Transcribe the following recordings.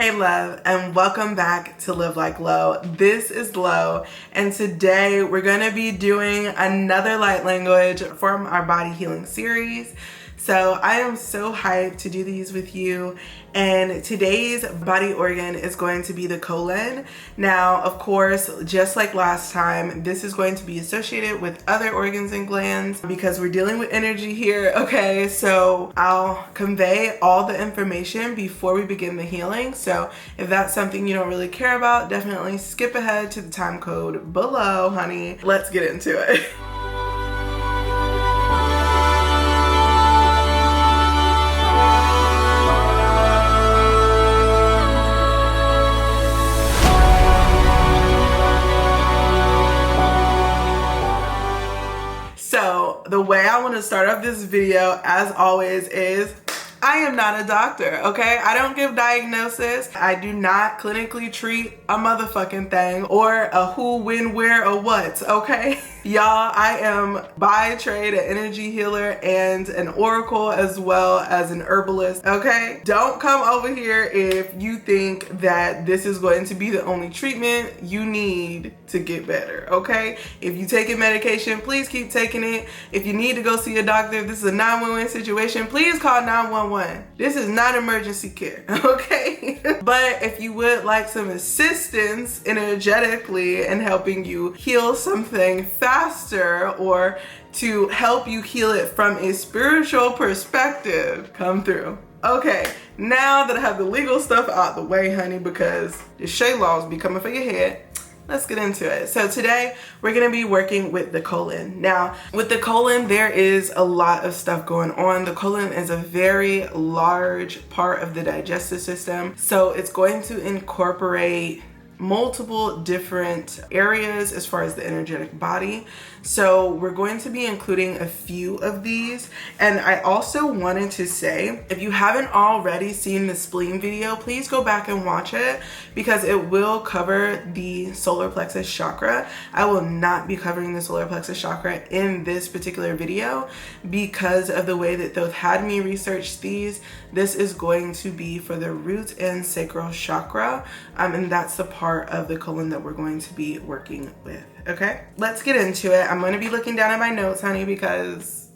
Hey love, and welcome back to Live Like Lo. This is Lo, and today we're gonna be doing another light language from our body healing series. So I am so hyped to do these with you, and today's body organ is going to be the colon. Now, of course, just like last time, this is going to be associated with other organs and glands because we're dealing with energy here, okay? So I'll convey all the information before we begin the healing. So if that's something you don't really care about, definitely skip ahead to the time code below, honey. Let's get into it. So the way I want to start off this video, as always, is I am not a doctor, okay? I don't give diagnosis. I do not clinically treat a motherfucking thing or a who, when, where, or what, okay? Y'all, I am by trade an energy healer and an oracle as well as an herbalist, okay? Don't come over here if you think that this is going to be the only treatment you need to get better, okay? If you taking medication, please keep taking it. If you need to go see a doctor, if this is a 911 situation, please call 911. This is not emergency care, okay? But if you would like some assistance energetically in helping you heal something faster or to help you heal it from a spiritual perspective, come through. Okay, now that I have the legal stuff out the way, honey, because the Shay laws be coming for your head, let's get into it. So today we're gonna be working with the colon. Now, with the colon, there is a lot of stuff going on. The colon is a very large part of the digestive system. So it's going to incorporate multiple different areas as far as the energetic body. So we're going to be including a few of these. And I also wanted to say, if you haven't already seen the spleen video, please go back and watch it because it will cover the solar plexus chakra. I will not be covering the solar plexus chakra in this particular video because of the way that they've had me research these. This is going to be for the root and sacral chakra. And that's the part of the colon that we're going to be working with. Okay, let's get into it. I'm going to be looking down at my notes, honey, because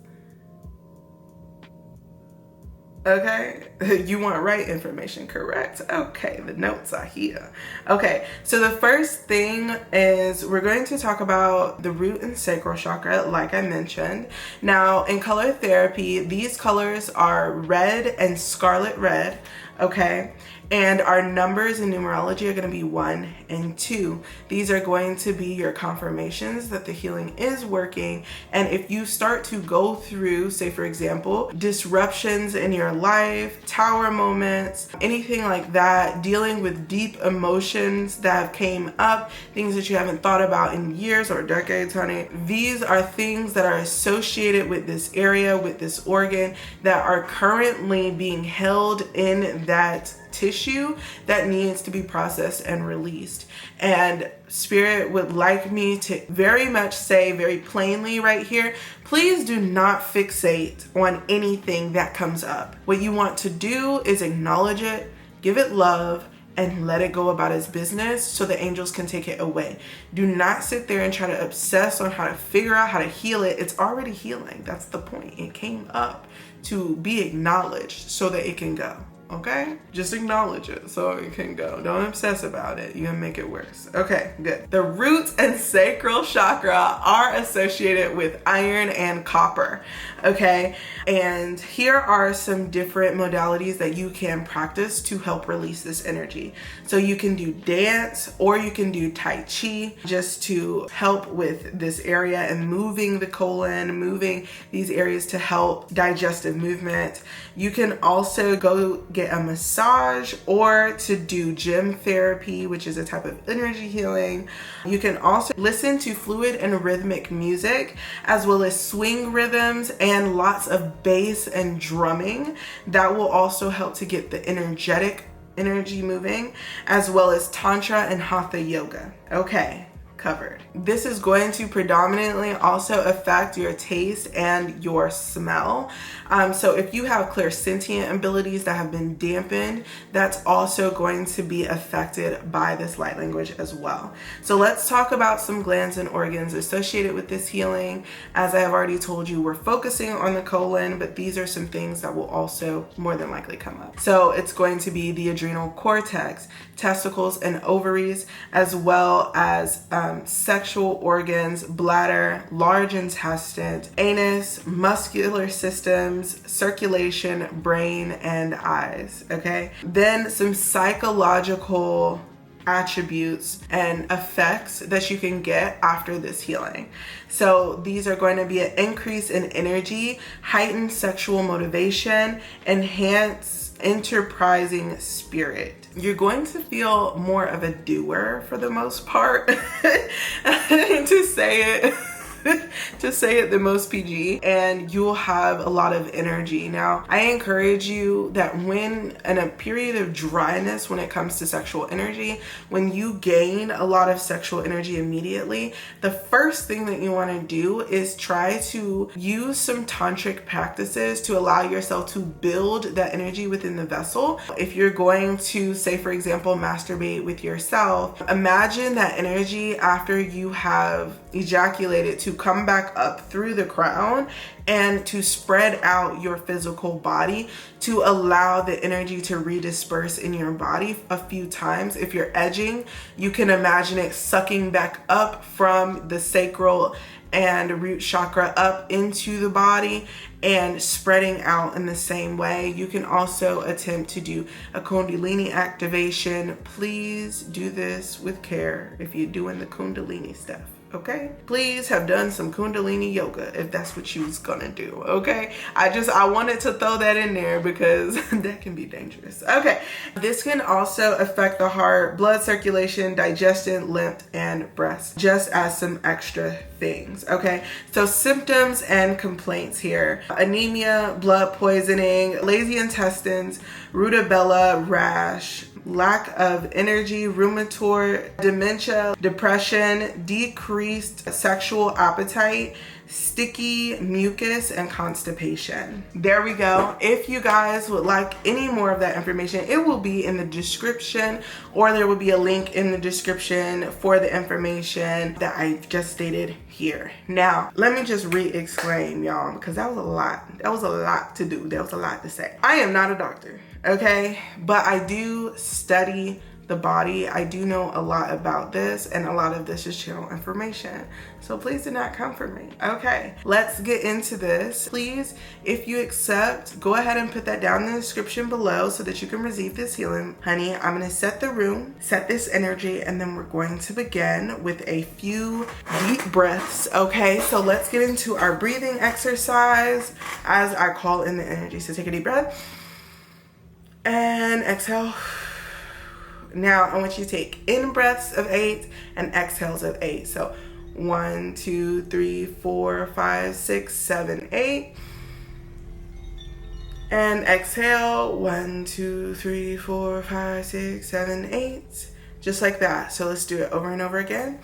okay, you want right information, correct? Okay, the notes are here. Okay, so the first thing is we're going to talk about the root and sacral chakra, like I mentioned. Now, in color therapy, these colors are red and scarlet red, okay? And our numbers in numerology are going to be 1 and 2. These are going to be your confirmations that the healing is working. And if you start to go through, say for example, disruptions in your life, tower moments, anything like that, dealing with deep emotions that came up, things that you haven't thought about in years or decades, honey, these are things that are associated with this area, with this organ, that are currently being held in that tissue that needs to be processed and released. And Spirit would like me to very much say very plainly right here, please do not fixate on anything that comes up. What you want to do is acknowledge it, give it love, and let it go about its business so the angels can take it away. Do not sit there and try to obsess on how to figure out how to heal it. It's already healing. That's the point. It came up to be acknowledged so that it can go. Okay? Just acknowledge it so it can go. Don't obsess about it. You're gonna make it worse. Okay, good. The root and sacral chakra are associated with iron and copper. Okay? And here are some different modalities that you can practice to help release this energy. So you can do dance or you can do Tai Chi just to help with this area and moving the colon, moving these areas to help digestive movement. You can also go get a massage or to do gym therapy, which is a type of energy healing. You can also listen to fluid and rhythmic music, as well as swing rhythms and lots of bass and drumming. That will also help to get the energy moving, as well as tantra and hatha yoga. Okay, covered. This is going to predominantly also affect your taste and your smell. So if you have clairsentient abilities that have been dampened, that's also going to be affected by this light language as well. So let's talk about some glands and organs associated with this healing. As I have already told you, we're focusing on the colon, but these are some things that will also more than likely come up. So it's going to be the adrenal cortex, testicles and ovaries, as well as sexual organs, bladder, large intestine, anus, muscular systems, circulation, brain, and eyes, okay? Then some psychological attributes and effects that you can get after this healing. So these are going to be an increase in energy, heightened sexual motivation, enhanced enterprising spirit. You're going to feel more of a doer for the most part. to say it the most PG, and you'll have a lot of energy. Now, I encourage you that when in a period of dryness, when it comes to sexual energy, when you gain a lot of sexual energy immediately, the first thing that you want to do is try to use some tantric practices to allow yourself to build that energy within the vessel. If you're going to, say for example, masturbate with yourself, imagine that energy after you have ejaculated to come back up through the crown and to spread out your physical body to allow the energy to redisperse in your body a few times. If you're edging, you can imagine it sucking back up from the sacral and root chakra up into the body and spreading out in the same way. You can also attempt to do a Kundalini activation. Please do this with care if you're doing the Kundalini stuff. Okay, please have done some Kundalini yoga if that's what you was gonna do. Okay, I wanted to throw that in there because that can be dangerous. Okay, this can also affect the heart, blood circulation, digestion, lymph, and breast, just as some extra things. Okay, so symptoms and complaints here: anemia, blood poisoning, lazy intestines, rubella rash, lack of energy, rheumatoid, dementia, depression, decreased sexual appetite, sticky mucus, and constipation. There we go. If you guys would like any more of that information, it will be in the description, or there will be a link in the description for the information that I just stated here. Now, let me just re-exclaim, y'all, because that was a lot. That was a lot to do. That was a lot to say. I am not a doctor, okay? But I do study the body. I do know a lot about this, and a lot of this is channel information. So please do not come for me. Okay, let's get into this. Please, if you accept, go ahead and put that down in the description below so that you can receive this healing. Honey, I'm gonna set the room, set this energy, and then we're going to begin with a few deep breaths. Okay, so let's get into our breathing exercise as I call in the energy. So take a deep breath and exhale. Now I want you to take in breaths of 8 and exhales of 8. So 1, 2, 3, 4, 5, 6, 7, 8. And exhale 1, 2, 3, 4, 5, 6, 7, 8. Just like that. So let's do it over and over again.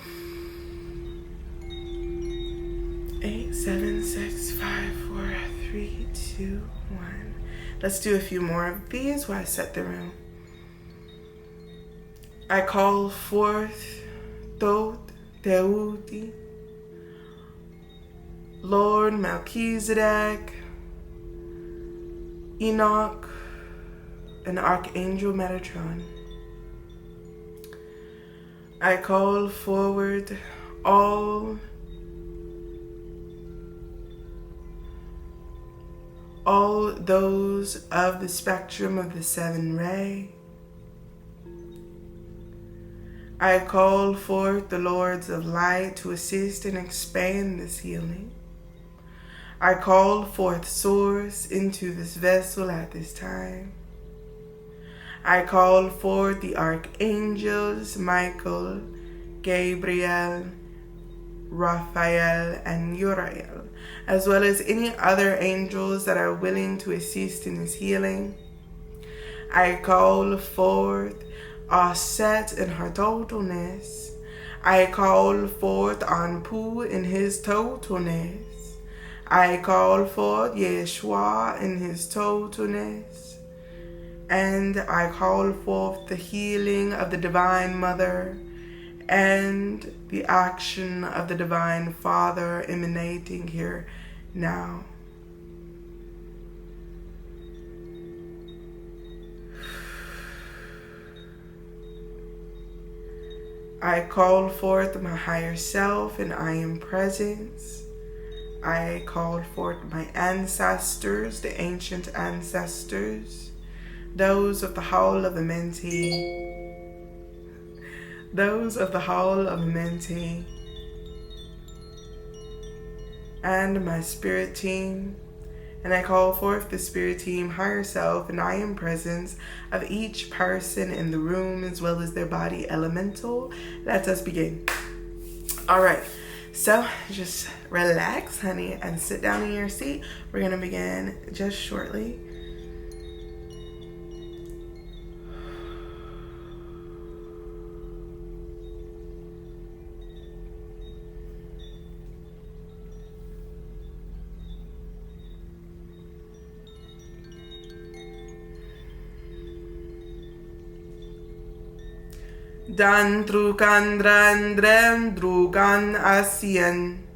8, 7, 6, 5, 4, 3, 2, 1. Let's do a few more of these while I set the room. I call forth Thoth Teuti, Lord Melchizedek, Enoch, and Archangel Metatron. I call forward all those of the spectrum of the 7 ray. I call forth the Lords of Light to assist and expand this healing. I call forth Source into this vessel at this time. I call forth the Archangels Michael, Gabriel, Raphael, and Uriel, as well as any other angels that are willing to assist in this healing. I call forth Set in her totalness. I call forth Anpu in his totalness. I call forth Yeshua in his totalness. And I call forth the healing of the Divine Mother and the action of the Divine Father emanating here now. I call forth my higher self and I am presence. I call forth my ancestors, the ancient ancestors, those of the Hall of Amenti, those of the Hall of Amenti, and my spirit team. And I call forth the spirit team, higher self, and I am presence of each person in the room as well as their body elemental. Let us begin. All right, so just relax, honey, and sit down in your seat. We're gonna begin just shortly. Dan drugan drandrem drugan asien.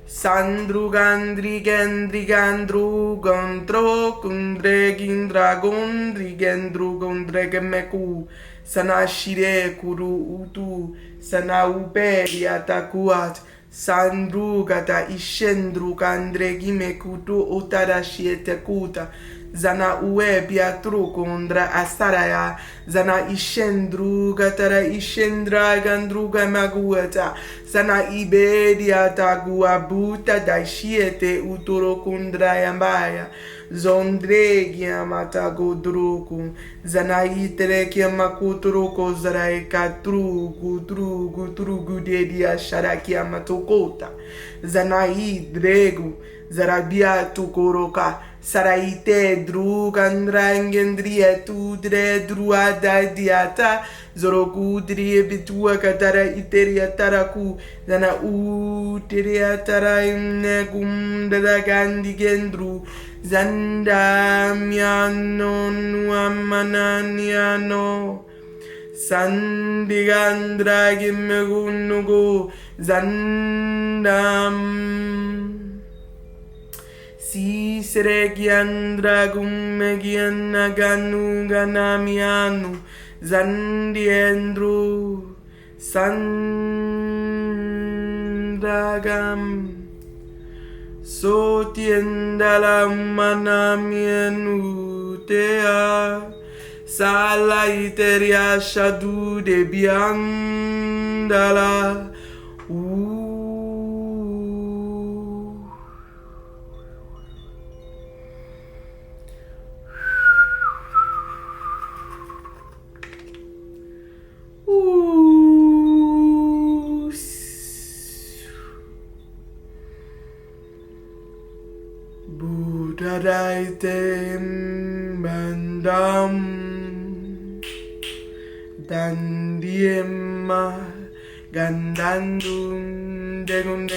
San drugan drigen drigan drugon drokun dregin dragon drigen drugon dregemeku. Sana shire kuru utu. Sana uberi atakuat. San drugata ishen drugan dregimekutu utada shiete kuta. Zana ue biatru kundra asaraya. Zana ishendru gatara ishendra gandruga maguata. Zana ibedia tagua buta daishiete uturo kundra yambaya. Zondregia matago druku. Zana itrekia makuturuko zaraika trugu dedia sharakia matokota. Zana idregu zarabia tukoroka. Saraite drugandrangendria tu dre druada diata zorogudri bitua katara iteria taraku zana uteria tara negum dagandi gendru zanda miano nuamananiano sandigandra gimegunugo zandam si seregiandra gummegianna ganu ganamianu zandiendru sandagam sotiendala manamienu tea sala iteria shadu de biandala Budadaitem bandam dandiemma gandandum degun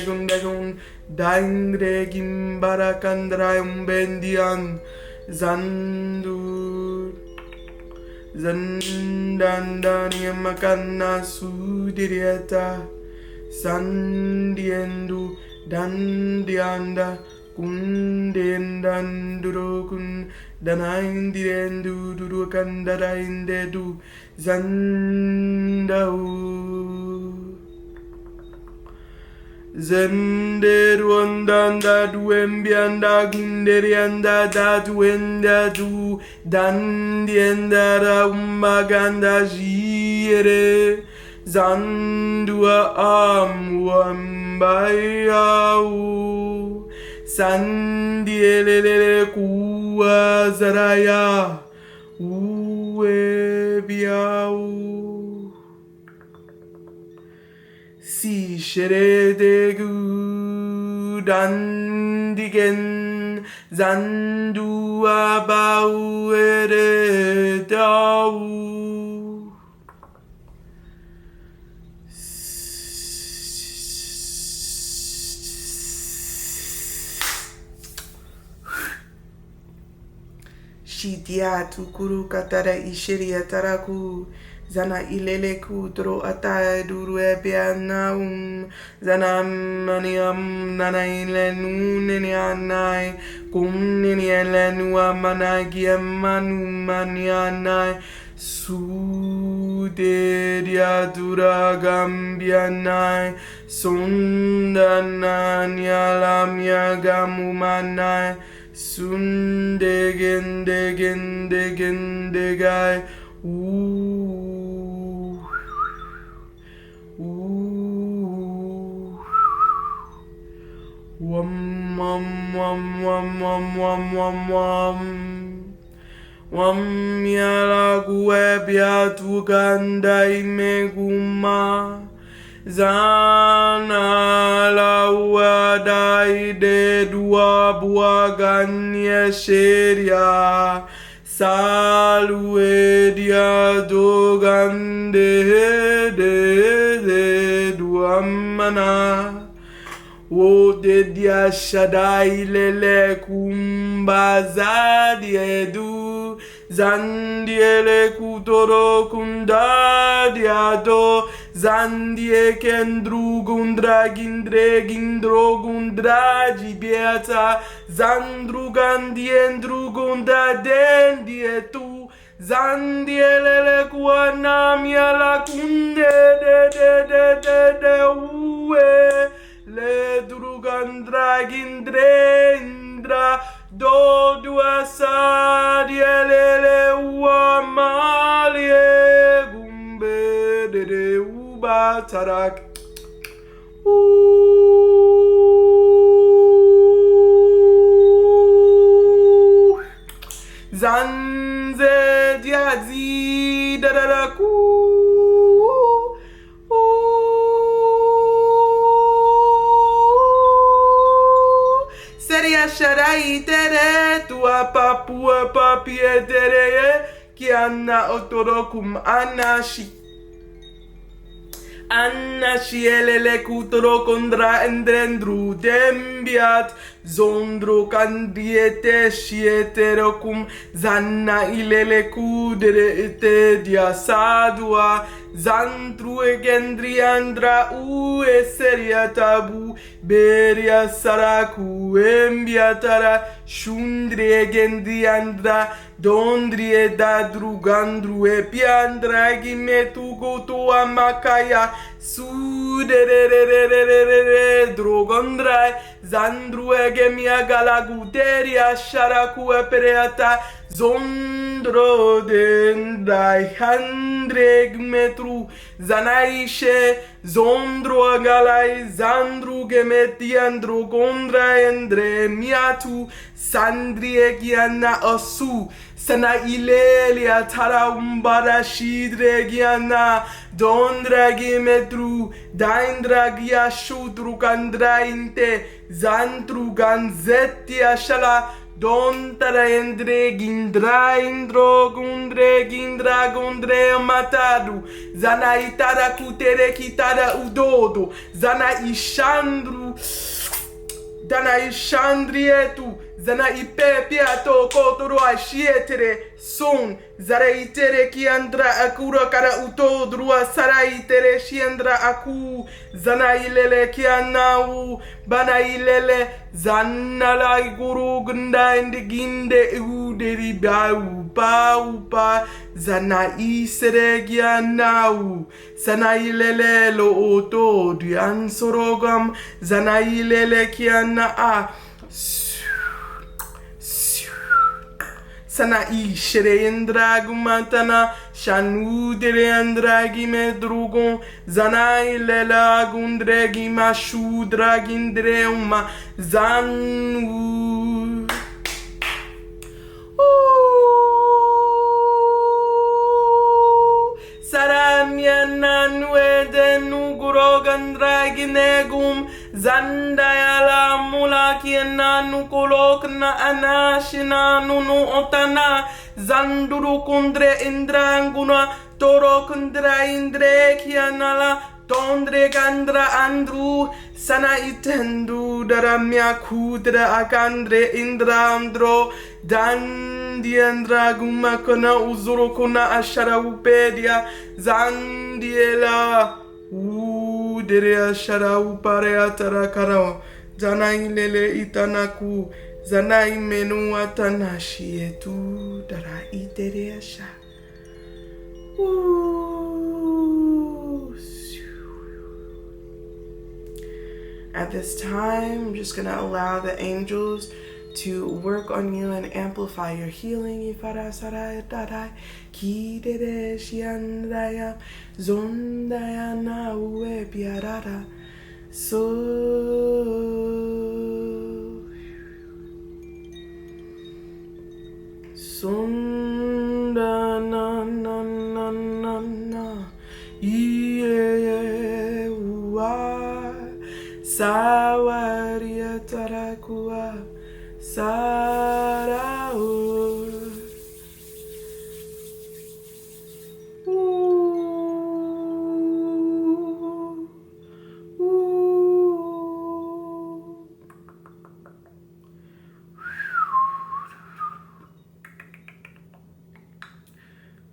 daingre gimbarakandrayum bendian zandur zandandaniemakanna sudirieta sandiendu dandianda kundendandurokun danaindirendu durukandaraindedu zandau zenderu ondanda duembianda gunderianda datuenda du dandiendara umbaganda jire zandua amuambayau sandielele kuwa zaraya uwe biau si sheredegu dandigen zandua bau eredau Shitia tukuru katara ishiria taraku. Zana ilele kutro ata duru epianaum. Zana maniam nana ile nuneni anai. Kum nini ele nua managia manu manianai. Suderia dura gambianai. Sundananya lamia gamumanai. Sundegendegendegendegai. Ooh. Ooh. Wam wam wam wam wam wam wam wam. Wam yala guebia tu gandai meguma. Zana la wadai de dua buaganya sheria. Salue dia dogande de duamana. O de dia shadai lele kumbaza diedu. Zandiele kutoro kunda diado. Zandie kendru gundra gindre gindro gundra jibiata. Zandru gandiendru gunda dendie tu. Zandiele kuanamia la kunde de ue. Le drugandra gindre indra. Do dua sadiele uamalie gumbe de uba tarak. Zanze diazi dadaraku. Seria sharai tere tua papua papie tere ki anna otorokum anashi. Anashi elele kutoro kondra endrendru dembiat zondro kandiete shieterokum zanna ilele kudere ete dia sadua zantru egendriandra ue seria tabu beria saraku embiatara shundri egendriandra dondri e dadru gandru e piandra gimetu goto amakaya suderererererere drogondrai zandru egemia galaguteria sharaku e pereata zondro dendrai handreg metru zanaishe zondro agalai zandru gemeti andro gondra endre miatu sandri egiana osu sana ilelia tara umbara shidre giana dondra gimetru daindra gia shudru gandra inte zantru ganzetti ashala don tara endre gindra indro gundre gindra gondre matadu zana itara kutere kitara udodo zana ishandru dana ishandrietu zana ipepe ato kotoro ashietere son zara itere ki andra akura kara uto drua sara itere shiandra aku zana ilele ki anau bana ilele zanna la guru gunda indiginde uderi upa zana isere ki anau zana ilele lo oto dian sorogam zana ilele ki anaa sana ishere endragumantana shanudere andragi medrugon zana ilela gundregi mashudragindre uma zanu Saramiana nuede nuguro gandragi negum zandayala mulaki na nukolok na anashina nunu otana zanduru kundre indranguna toro kundra indre kianala Tondre gandra andru sana itendu daramya kudra akandre indra andro dandiendra gumakona uzurokona ashara upedia zandiela udere ashara upare atarakara zanai lele itanaku zanai menu atanashi etu dara idere asha. At this time, I'm just going to allow the angels to work on you and amplify your healing. Sunda na na na na na iye wa sawaria tarakua sarao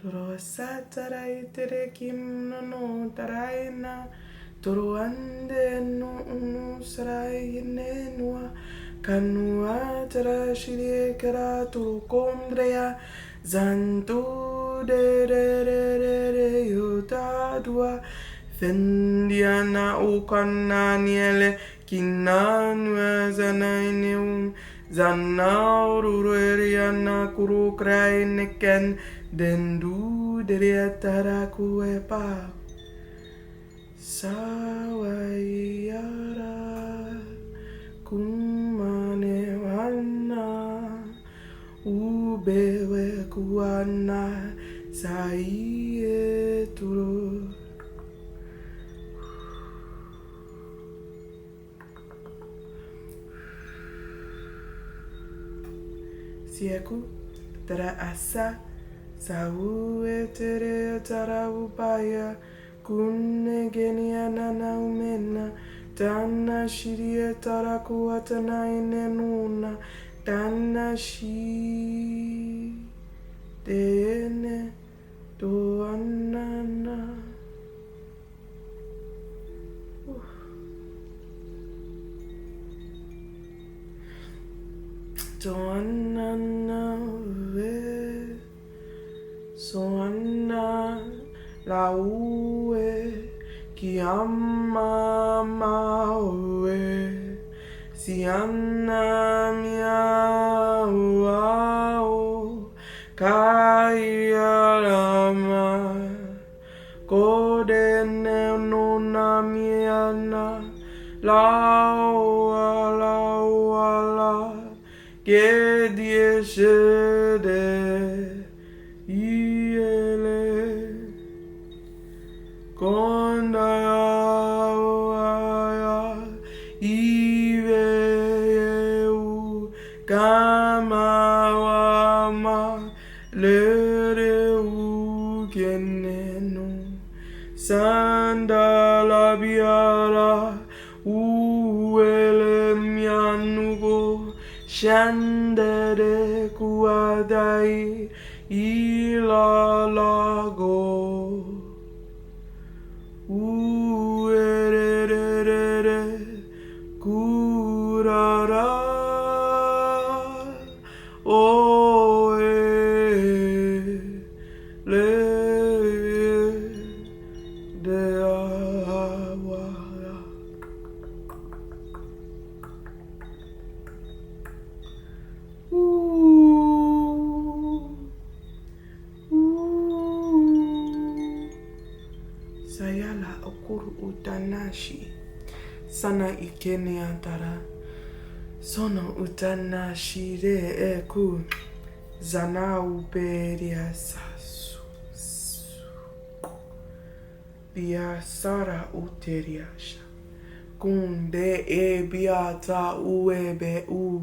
Toro satarai tere kim no taraina Toro ande no unu sarai nenua Kanua tara shirie kara turu kondrea Zantu de yotadua Fendiana ukana niele Kinanua zanaineum Zanaururiana kuru kraineken Dendu deriatara kuepa Sawaiara kumane wana Ubewe kuana saie turu Sieku tara asa Sau etere taraupaya kunne genia nana umena tana shirie taraku atana inenuna tana shi dene do anana do anana Soana la ue ki ama maue si ana mia uao kaya lama kodene no na miana laua la ke die shede Kondaya Iveu Kamawama Lereu Kenenu Sandala Biara Uele Mianugo Shandere Kuadai Ilalago Kurara le de awa Sayala okuru utanashi sana ikene antara sono utanashi re eku zana uberia sasu bia sara uteriasha kunde e biata uebe u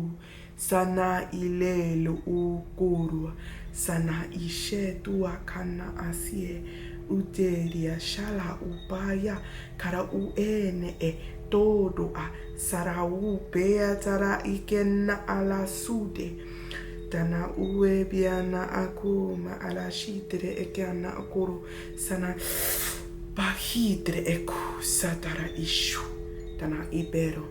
sana ilelu ukuru sana ishe tua kana asie uteria shala upaya kara uene e todo a sarau beatara ikena ala sude dana ue biana akuma ala shitere ekana akuru sana bahidre eku satara ishu dana ibero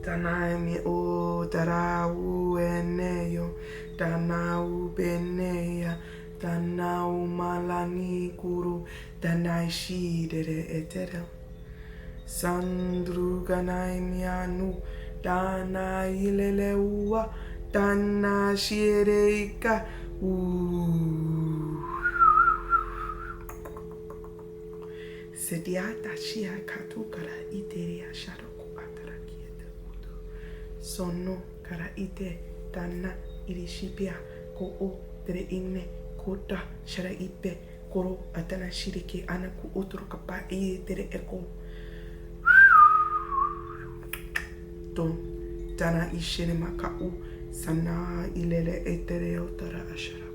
dana mi o dara ueneyo dana ubeneya dana umalani kuru dana shidere etero sandru ganai mianu dana ileleua dana shireika sediata shia katukara iteria shadoku atarakieta udo sono kara ite dana irishipia ko o tere inne kota shara ipe koro atana shirike anaku otro kapa e tere eko don dana ishene makau sana ilele etere otara ashara.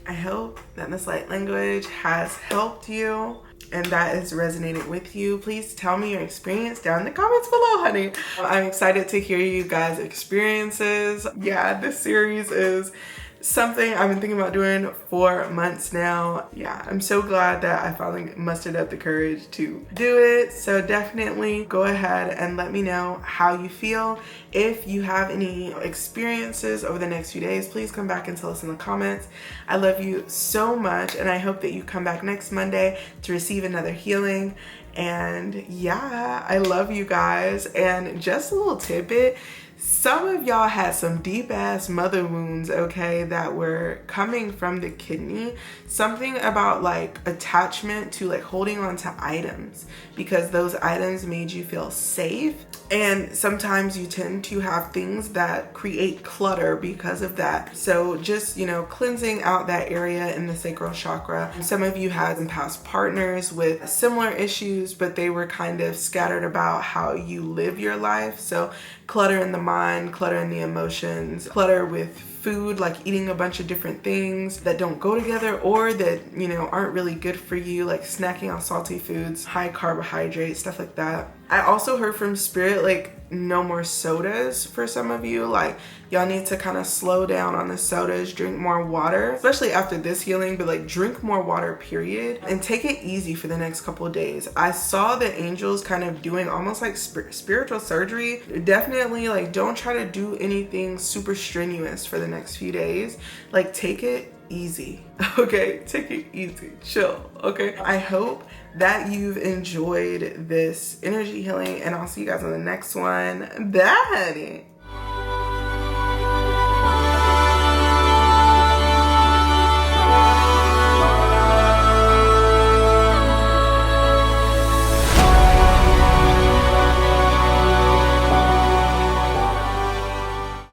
I hope that this light language has helped you and that has resonated with you. Please tell me your experience down in the comments below, honey. I'm excited to hear you guys' experiences. Yeah, this series is something I've been thinking about doing for months now. Yeah, I'm so glad that I finally mustered up the courage to do it. So definitely go ahead and let me know how you feel. If you have any experiences over the next few days, please come back and tell us in the comments. I love you so much, and I hope that you come back next Monday to receive another healing. And yeah, I love you guys. And just a little tidbit, some of y'all had some deep ass mother wounds, okay, that were coming from the kidney. Something about like attachment to like holding on to items because those items made you feel safe. And sometimes you tend to have things that create clutter because of that. So just, you know, cleansing out that area in the sacral chakra. Some of you had some past partners with similar issues, but they were kind of scattered about how you live your life. So clutter in the mind, clutter in the emotions, clutter with food, like eating a bunch of different things that don't go together or that, you know, aren't really good for you, like snacking on salty foods, high carbohydrates, stuff like that. I also heard from spirit, like, no more sodas for some of you. Like, y'all need to kind of slow down on the sodas, drink more water, especially after this healing, but like drink more water, period, and take it easy for the next couple of days. I saw the angels kind of doing almost like spiritual surgery. Definitely, like, don't try to do anything super strenuous for the next few days. Like, take it easy, okay? Take it easy, chill, okay? I hope that you've enjoyed this energy healing, and I'll see you guys on the next one. Bye, honey.